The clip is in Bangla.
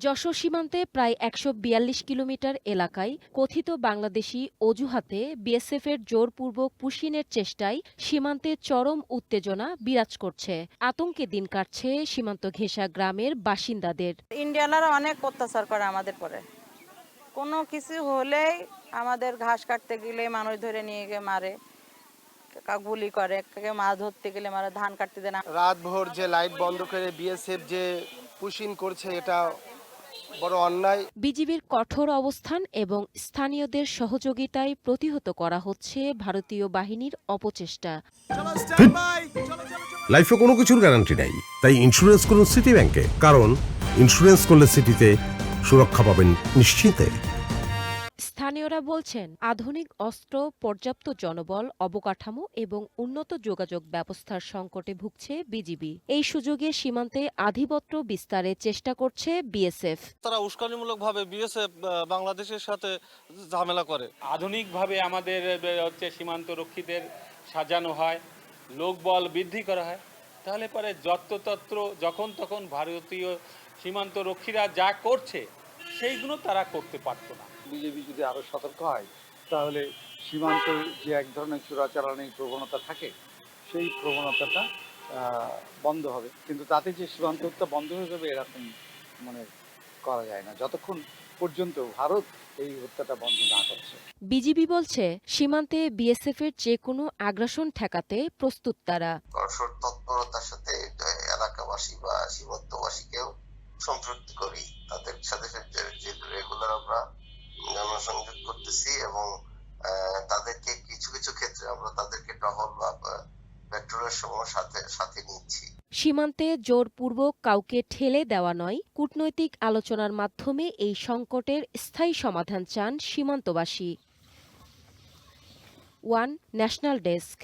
যশোর সীমান্তে প্রায় ১৪২ কিলোমিটার এলাকায় কথিত বাংলাদেশি অজুহাতে বিএসএফের জোরপূর্বক পুশিনের চেষ্টায় সীমান্তে চরম উত্তেজনা বিরাজ করছে। আতঙ্কে দিন কাটছে সীমান্ত ঘেঁষা গ্রামের বাসিন্দাদের। ইন্ডিয়ানরা অনেক অত্যাচার করে আমাদের পরে, কোনো কিছু হলেই আমাদের ঘাস কাটতে গেলে মানুষ ধরে নিয়ে গিয়ে মারে, গুলি করে, মাছ ধরতে গেলে মারে, ধান কাটতে দেয় না। রাত ভোর যে লাইট বন্ধ করে বিএসএফ যে পুশিং করছে, এটা বড় অন্যায়। বিজিবির কঠোর অবস্থান এবং স্থানীয়দের সহযোগিতায় প্রতিহত করা হচ্ছে ভারতীয় বাহিনীর অপচেষ্টা। লাইফে কোনো কিছুর গ্যারান্টি নাই, তাই ইন্স্যুরেন্স করুন সিটি ব্যাংকে, কারণ ইন্স্যুরেন্স করলে সিটিতে সুরক্ষা পাবেন নিশ্চিন্তে। স্থানীয়রা বলছেন, আধুনিক অস্ত্র, পর্যাপ্ত জনবল, অবকাঠামো এবং উন্নত যোগাযোগ ব্যবস্থার সংকটে ভুগছে বিজিবি। এই সুযোগে সীমান্তে আধিপত্য বিস্তারের চেষ্টা করছে বিএসএফ। তারা উস্কানিমূলকভাবে বিএসএফ বাংলাদেশের সাথে ঝামেলা করে। আধুনিকভাবে আমাদের সীমান্ত রক্ষীদের সাজানো হয়, লোকবল বৃদ্ধি করা হয়, তাহলে পরে যত্রতত্র যখন তখন ভারতীয় সীমান্ত রক্ষীরা যা করছে সেইগুলো তারা করতে পারত না। বিজেপি যদি আরো সতর্ক হয় তাহলে সীমান্ত যে এক ধরনের চোরাচালানির প্রবণতা থাকে সেই প্রবণতাটা বন্ধ হবে, কিন্তু তাতে যে সীমান্ত হত্যা বন্ধ হয়ে যাবে এরকম মানে করা যায় না যতক্ষণ পর্যন্ত ভারত এই হত্যাটা বন্ধ না করছে। বিজিবি বলছে, সীমান্তে বিএসএফ এর যে কোনো আগ্রাসন ঠেকাতে প্রস্তুত তারা। কঠোর তৎপরতার সাথে এলাকাবাসী বা সীমান্তবাসীকেও সম্পৃক্ত করি, তাদের সাথে যে রেগুলার আমরা জনসংযোগ করতেছি এবং তাদেরকে কিছু কিছু ক্ষেত্রে আমরা তাদেরকে টহল বা পেট্রোলের সময় সাথে নিচ্ছি। সীমান্তে জোরপূর্বক কাউকে ঠেলে দেওয়া নয়, কূটনৈতিক আলোচনার মাধ্যমে এই সংকটের স্থায়ী সমাধান চান সীমান্তবাসী। One national desk.